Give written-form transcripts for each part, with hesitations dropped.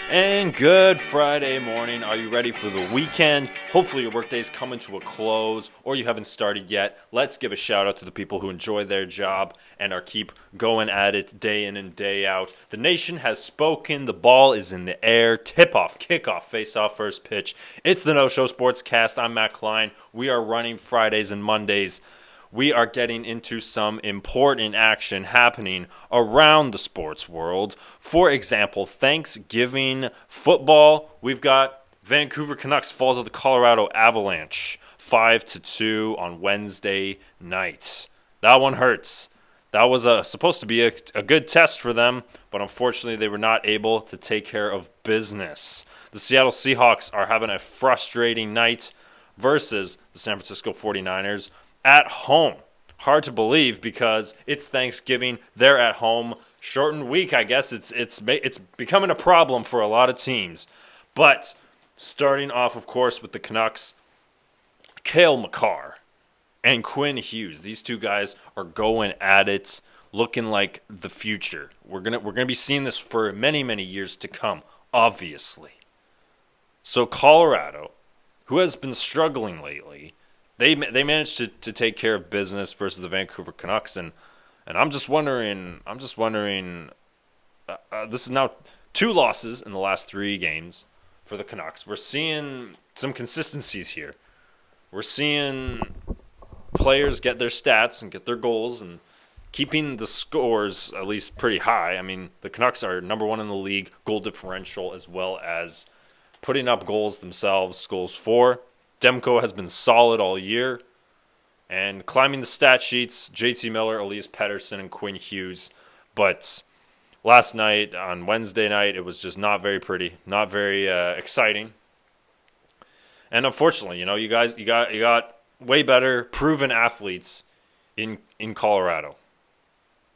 And good Friday morning. Are you ready for the weekend? Hopefully your workday's coming to a close or you haven't started yet. Let's give a shout out to the people who enjoy their job and are keep going at it day in and day out. The nation has spoken. The ball is in the air. Tip-off, kickoff, face-off, first pitch. It's the No Show Sportscast. I'm Matt Klein. We are running Fridays and Mondays. We are getting into some important action happening around the sports world. For example, Thanksgiving football. We've got Vancouver Canucks fall to the Colorado Avalanche 5-2 on Wednesday night. That one hurts. That was supposed to be a good test for them, but unfortunately they were not able to take care of business. The Seattle Seahawks are having a frustrating night versus the San Francisco 49ers. At home. Hard to believe because it's Thanksgiving. They're at home. Shortened week, I guess. It's becoming a problem for a lot of teams. But starting off, of course, with the Canucks, Cale Makar and Quinn Hughes. These two guys are going at it, looking like the future. We're gonna be seeing this for many, many years to come, obviously. So Colorado, who has been struggling lately, They managed to take care of business versus the Vancouver Canucks, and I'm just wondering. This is now 2 losses in the last 3 games for the Canucks. We're seeing some consistencies here. We're seeing players get their stats and get their goals and keeping the scores at least pretty high. I mean, the Canucks are number 1 in the league, goal differential, as well as putting up goals themselves, goals for. Demko has been solid all year. And climbing the stat sheets, JT Miller, Elias Pettersson, and Quinn Hughes. But last night, on Wednesday night, it was just not very pretty, not very exciting. And unfortunately, you got way better proven athletes in Colorado,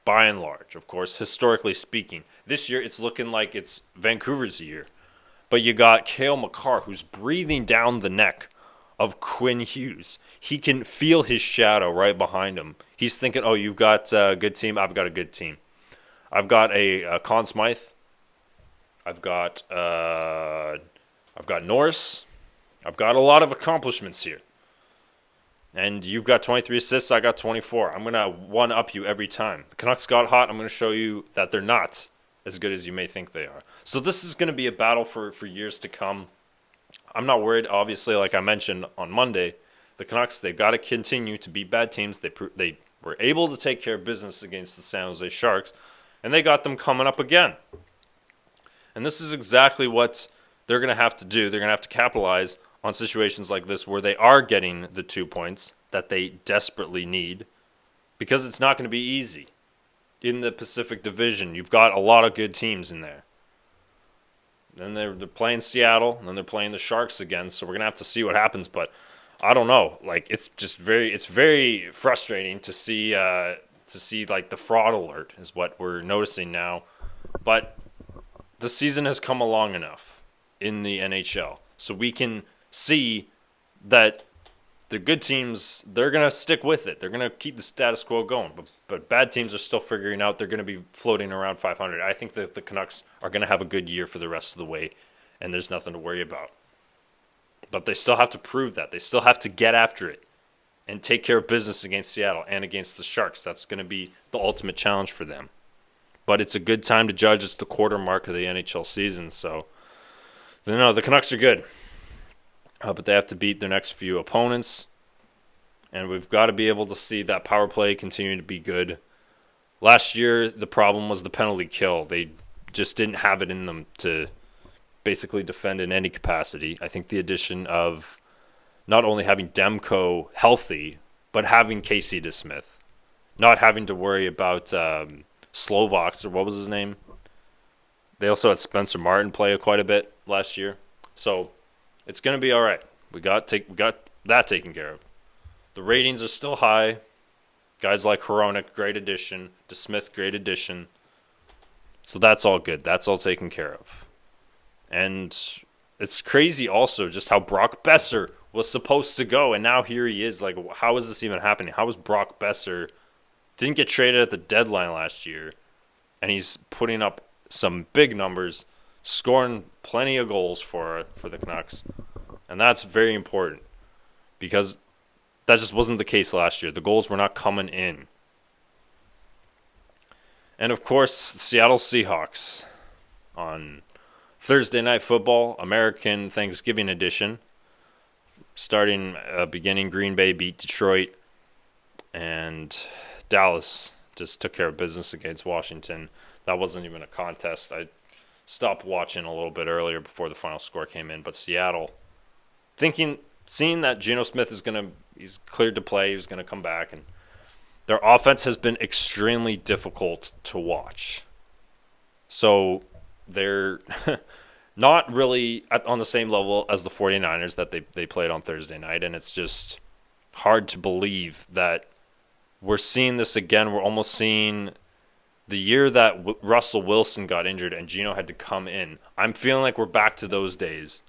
by and large, of course, historically speaking. This year, it's looking like it's Vancouver's year. But you got Cale Makar, who's breathing down the neck of Quinn Hughes. He can feel his shadow right behind him. He's thinking, oh, you've got a good team. I've got a good team. I've got a Conn Smythe. I've got Norris. I've got a lot of accomplishments here. And you've got 23 assists. I got 24. I'm going to one-up you every time. The Canucks got hot. I'm going to show you that they're not as good as you may think they are. So this is going to be a battle for years to come. I'm not worried, obviously, like I mentioned on Monday. The Canucks, they've got to continue to beat bad teams. They were able to take care of business against the San Jose Sharks, and they got them coming up again. And this is exactly what they're going to have to do. They're going to have to capitalize on situations like this where they are getting the 2 points that they desperately need, because it's not going to be easy. In the Pacific Division, you've got a lot of good teams in there. Then they're playing Seattle, and then they're playing the Sharks again. So we're gonna have to see what happens. But I don't know. Like it's very frustrating to see like the fraud alert is what we're noticing now. But the season has come along enough in the NHL, so we can see that the good teams, they're gonna stick with it. They're gonna keep the status quo going. But bad teams are still figuring out they're going to be floating around 500. I think that the Canucks are going to have a good year for the rest of the way, and there's nothing to worry about. But they still have to prove that. They still have to get after it and take care of business against Seattle and against the Sharks. That's going to be the ultimate challenge for them. But it's a good time to judge. It's the quarter mark of the NHL season. So, no, the Canucks are good. But they have to beat their next few opponents. And we've got to be able to see that power play continue to be good. Last year, the problem was the penalty kill. They just didn't have it in them to basically defend in any capacity. I think the addition of not only having Demko healthy, but having Casey DeSmith, not having to worry about Slovaks, or what was his name? They also had Spencer Martin play quite a bit last year. So it's going to be all right. We got that taken care of. The ratings are still high. Guys like Hronek, great addition. DeSmith, great addition. So that's all good. That's all taken care of. And it's crazy also just how Brock Besser was supposed to go, and now here he is. Like, how is this even happening? How is Brock Besser didn't get traded at the deadline last year, and he's putting up some big numbers scoring plenty of goals for the Canucks. And that's very important because that just wasn't the case last year. The goals were not coming in. And of course, Seattle Seahawks on Thursday Night Football, American Thanksgiving edition. Beginning, Green Bay beat Detroit, and Dallas just took care of business against Washington. That wasn't even a contest. I stopped watching a little bit earlier before the final score came in. But Seattle, seeing that Geno Smith he's cleared to play, he's going to come back, and their offense has been extremely difficult to watch. So they're not really on the same level as the 49ers that they played on Thursday night, and it's just hard to believe that we're seeing this again. We're almost seeing the year that Russell Wilson got injured and Geno had to come in. I'm feeling like we're back to those days.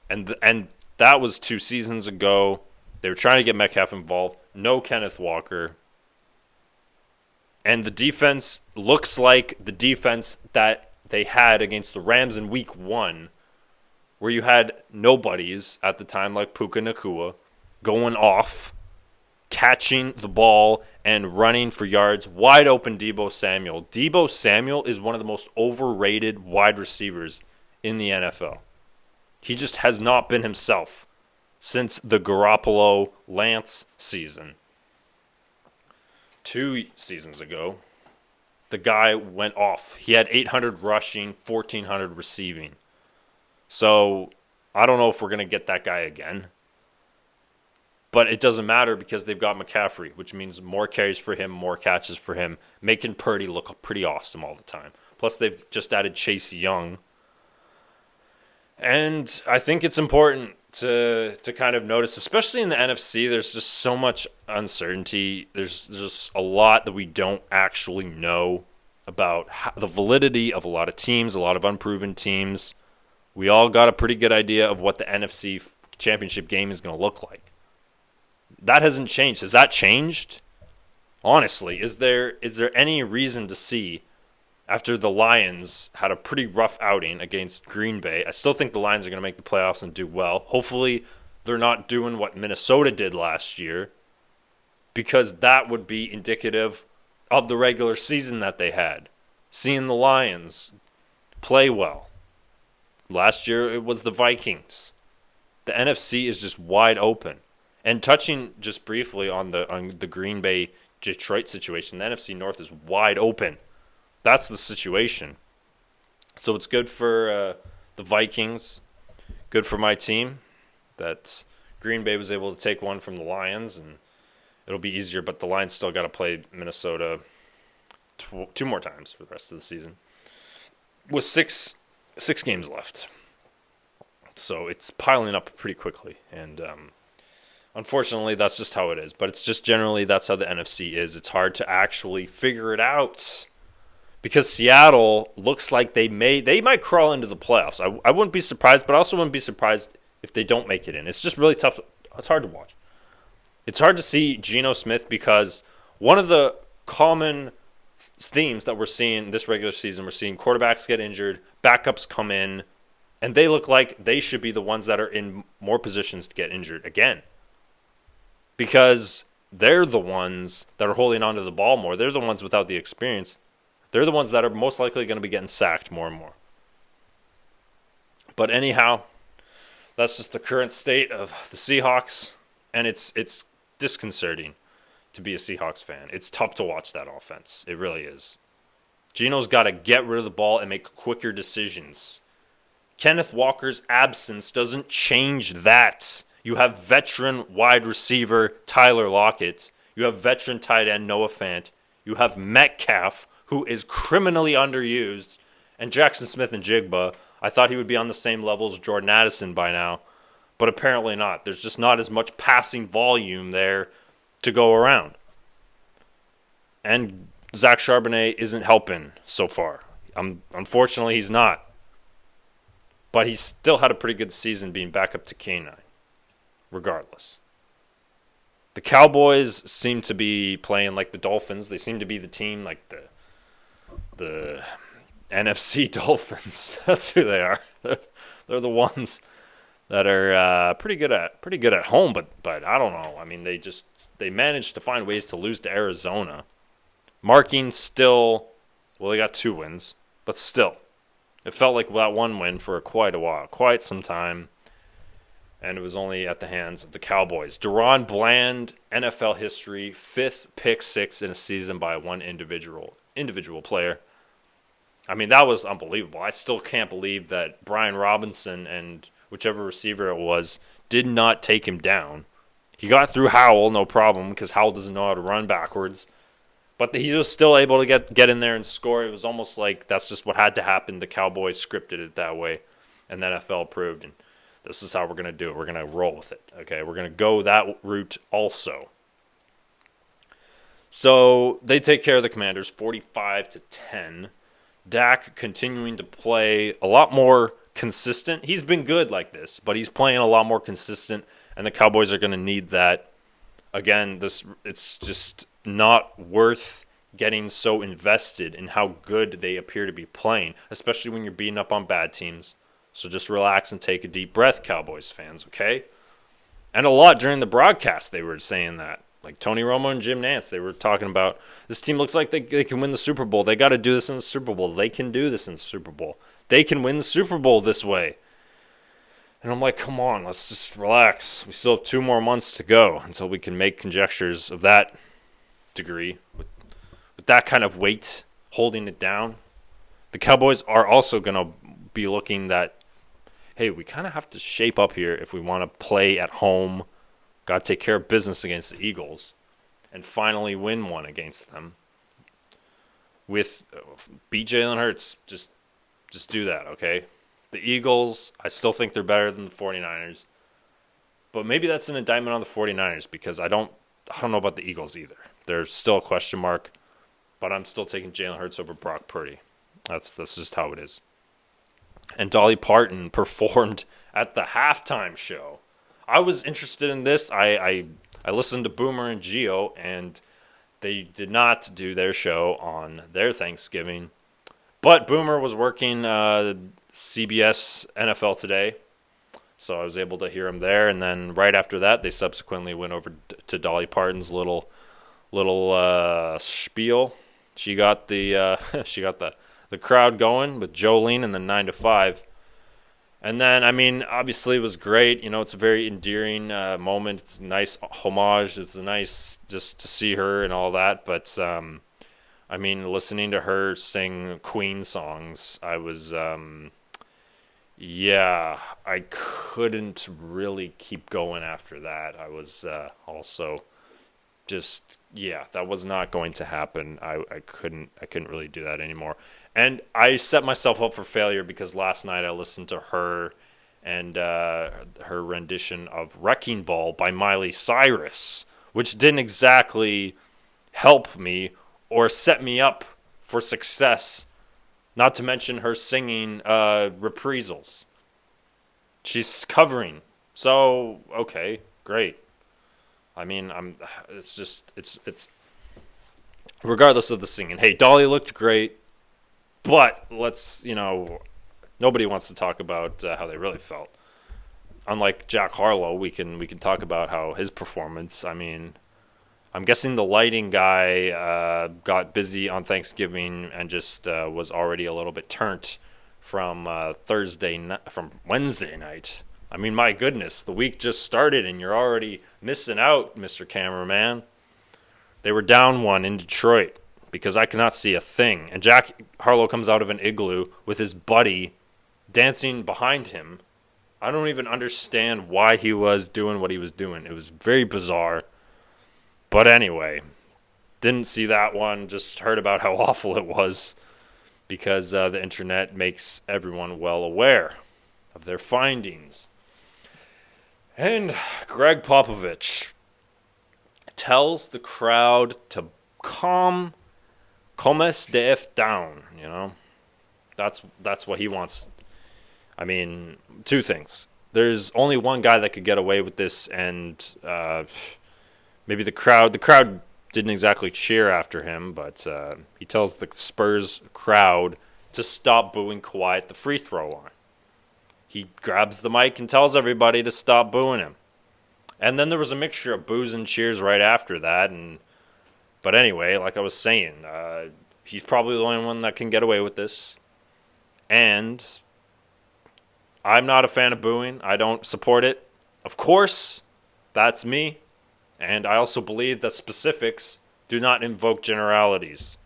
And that was 2 seasons ago. They were trying to get Metcalf involved. No Kenneth Walker. And the defense looks like the defense that they had against the Rams in week 1, where you had nobodies at the time like Puka Nacua going off, catching the ball, and running for yards. Wide open Deebo Samuel. Deebo Samuel is one of the most overrated wide receivers in the NFL. He just has not been himself since the Garoppolo-Lance season. 2 seasons ago, the guy went off. He had 800 rushing, 1,400 receiving. So I don't know if we're going to get that guy again. But it doesn't matter because they've got McCaffrey, which means more carries for him, more catches for him, making Purdy look pretty awesome all the time. Plus, they've just added Chase Young. And I think it's important to kind of notice, especially in the NFC, there's just so much uncertainty. There's just a lot that we don't actually know about the validity of a lot of teams, a lot of unproven teams. We all got a pretty good idea of what the NFC championship game is going to look like. That hasn't changed. Has that changed? Honestly, is there any reason to see, after the Lions had a pretty rough outing against Green Bay, I still think the Lions are going to make the playoffs and do well. Hopefully, they're not doing what Minnesota did last year, because that would be indicative of the regular season that they had. Seeing the Lions play well. Last year, it was the Vikings. The NFC is just wide open. And touching just briefly on the Green Bay Detroit situation, the NFC North is wide open. That's the situation. So it's good for the Vikings, good for my team that Green Bay was able to take one from the Lions, and it'll be easier. But the Lions still got to play Minnesota 2 more times for the rest of the season with six games left. So it's piling up pretty quickly, and unfortunately, that's just how it is. But it's just generally that's how the NFC is. It's hard to actually figure it out because Seattle looks like they might crawl into the playoffs. I wouldn't be surprised, but I also wouldn't be surprised if they don't make it in. It's just really tough. It's hard to watch. It's hard to see Geno Smith because one of the common themes that we're seeing this regular season, we're seeing quarterbacks get injured, backups come in, and they look like they should be the ones that are in more positions to get injured again. Because they're the ones that are holding onto the ball more. They're the ones without the experience. They're the ones that are most likely going to be getting sacked more and more. But anyhow, that's just the current state of the Seahawks, and it's disconcerting to be a Seahawks fan. It's tough to watch that offense. It really is. Geno's got to get rid of the ball and make quicker decisions. Kenneth Walker's absence doesn't change that. You have veteran wide receiver Tyler Lockett. You have veteran tight end Noah Fant. You have Metcalf, who is criminally underused. And Jackson Smith-Njigba, I thought he would be on the same level as Jordan Addison by now. But apparently not. There's just not as much passing volume there to go around. And Zach Charbonnet isn't helping so far. Unfortunately, he's not. But he's still had a pretty good season being back up to K9. Regardless. The Cowboys seem to be playing like the Dolphins. They seem to be the team, like the NFC Dolphins. That's who they are. They're the ones that are pretty good at home, but I don't know. I mean, they managed to find ways to lose to Arizona. Marking still, well, they got 2 wins, but still, it felt like that one win for quite a while, quite some time, and it was only at the hands of the Cowboys. Deron Bland, NFL history, 5th pick 6 in a season by one individual player. I mean, that was unbelievable. I still can't believe that Brian Robinson and whichever receiver it was did not take him down. He got through Howell, no problem, because Howell doesn't know how to run backwards. But he was still able to get in there and score. It was almost like that's just what had to happen. The Cowboys scripted it that way, and the NFL approved. And this is how we're going to do it. We're going to roll with it. Okay, we're going to go that route also. So they take care of the Commanders, 45-10. Dak continuing to play a lot more consistent. He's been good like this, but he's playing a lot more consistent, and the Cowboys are going to need that. Again, it's just not worth getting so invested in how good they appear to be playing, especially when you're beating up on bad teams. So just relax and take a deep breath, Cowboys fans, okay? And a lot during the broadcast they were saying that. Like Tony Romo and Jim Nantz, they were talking about, this team looks like they can win the Super Bowl. They got to do this in the Super Bowl. They can do this in the Super Bowl. They can win the Super Bowl this way. And I'm like, come on, let's just relax. We still have 2 more months to go until we can make conjectures of that degree with that kind of weight holding it down. The Cowboys are also going to be looking that, hey, we kind of have to shape up here if we want to play at home. Got to take care of business against the Eagles and finally win one against them. With beat Jalen Hurts, just do that, okay? The Eagles, I still think they're better than the 49ers. But maybe that's an indictment on the 49ers because I don't know about the Eagles either. They're still a question mark, but I'm still taking Jalen Hurts over Brock Purdy. That's just how it is. And Dolly Parton performed at the halftime show. I was interested in this. I listened to Boomer and Gio, and they did not do their show on their Thanksgiving. But Boomer was working CBS NFL Today, so I was able to hear him there. And then right after that, they subsequently went over to Dolly Parton's little spiel. She got the crowd going with Jolene and then 9 to 5. And then, I mean, obviously it was great. You know, it's a very endearing moment. It's a nice homage. It's a nice just to see her and all that. But, I mean, listening to her sing Queen songs, I was, I couldn't really keep going after that. I was also just, that was not going to happen. I couldn't really do that anymore. And I set myself up for failure because last night I listened to her and her rendition of Wrecking Ball by Miley Cyrus, which didn't exactly help me or set me up for success, not to mention her singing reprisals. She's covering. So, okay, great. I mean, it's regardless of the singing. Hey, Dolly looked great. But nobody wants to talk about how they really felt. Unlike Jack Harlow, we can talk about how his performance. I mean, I'm guessing the lighting guy got busy on Thanksgiving and just was already a little bit turnt from Wednesday night. I mean, my goodness, the week just started and you're already missing out, Mr. Cameraman. They were down 1 in Detroit because I cannot see a thing. And Jack Harlow comes out of an igloo with his buddy dancing behind him. I don't even understand why he was doing what he was doing. It was very bizarre. But anyway, didn't see that one. Just heard about how awful it was because the internet makes everyone well aware of their findings. And Gregg Popovich tells the crowd to calm the F down, you know. That's what he wants. I mean, 2 things. There's only one guy that could get away with this, and maybe the crowd didn't exactly cheer after him, but he tells the Spurs crowd to stop booing Kawhi at the free throw line. He grabs the mic and tells everybody to stop booing him. And then there was a mixture of boos and cheers right after that. But anyway, like I was saying, he's probably the only one that can get away with this. And I'm not a fan of booing. I don't support it. Of course, that's me. And I also believe that specifics do not invoke generalities.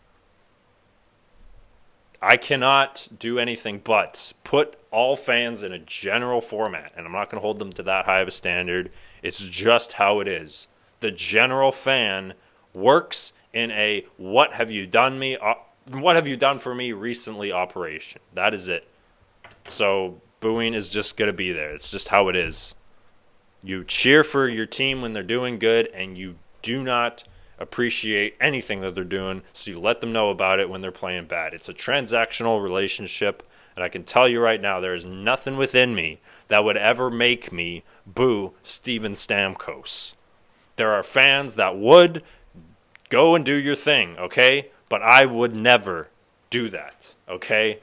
I cannot do anything but put all fans in a general format, and I'm not going to hold them to that high of a standard. It's just how it is. The general fan works in a what have you done for me recently operation. That is it. So booing is just going to be there. It's just how it is. You cheer for your team when they're doing good, and you do not appreciate anything that they're doing, so you let them know about it when they're playing bad. It's a transactional relationship, and I can tell you right now, there is nothing within me that would ever make me boo Steven Stamkos. There are fans that would go and do your thing, okay? But I would never do that, okay?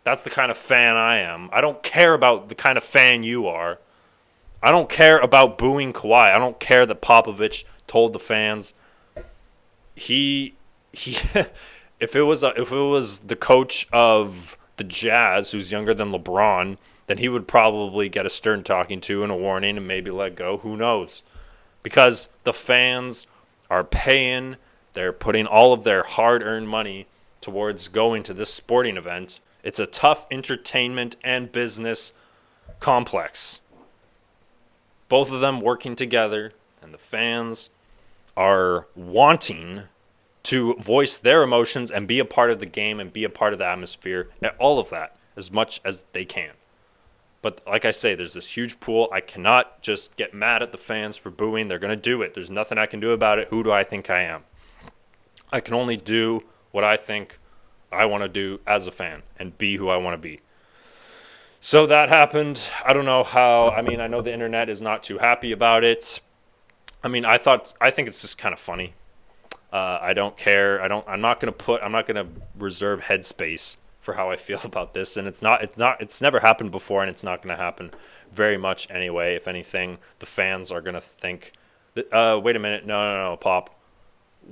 That's the kind of fan I am. I don't care about the kind of fan you are. I don't care about booing Kawhi. I don't care that Popovich told the fans. He if it was the coach of the Jazz who's younger than LeBron, then he would probably get a stern talking to and a warning and maybe let go. Who knows? Because the fans are paying, they're putting all of their hard-earned money towards going to this sporting event. It's a tough entertainment and business complex. Both of them working together, and the fans are wanting to voice their emotions and be a part of the game and be a part of the atmosphere, and all of that as much as they can. But like I say, there's this huge pool. I cannot just get mad at the fans for booing. They're going to do it. There's nothing I can do about it. Who do I think I am? I can only do what I think I want to do as a fan and be who I want to be. So that happened. I don't know how. I mean, I know the internet is not too happy about it. I mean, I think it's just kind of funny. I don't care. I'm not going to reserve headspace for how I feel about this. And it's never happened before, and it's not going to happen very much anyway. If anything, the fans are going to think, wait a minute. No, Pop.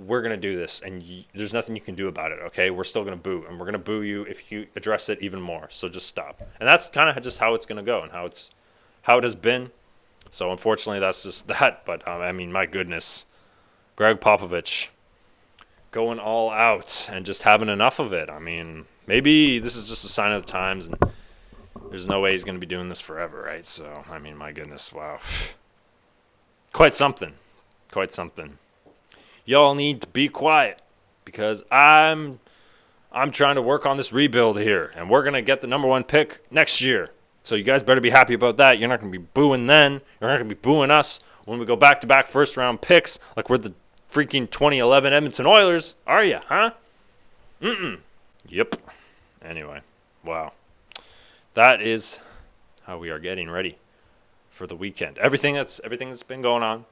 We're going to do this, and there's nothing you can do about it, okay? We're still going to boo, and we're going to boo you if you address it even more. So just stop. And that's kind of just how it's going to go and how it has been. So unfortunately, that's just that. But, I mean, my goodness. Gregg Popovich going all out and just having enough of it. I mean, maybe this is just a sign of the times, and there's no way he's going to be doing this forever, right? So, I mean, my goodness, wow. Quite something. Y'all need to be quiet because I'm trying to work on this rebuild here, and we're going to get the number 1 pick next year. So you guys better be happy about that. You're not going to be booing then. You're not going to be booing us when we go back-to-back first-round picks like we're the freaking 2011 Edmonton Oilers, are you, huh? Yep. Anyway, wow. That is how we are getting ready for the weekend. Everything that's been going on.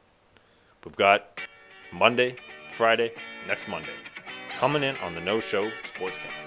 We've got Monday, Friday, next Monday, coming in on the No Show Sportscast.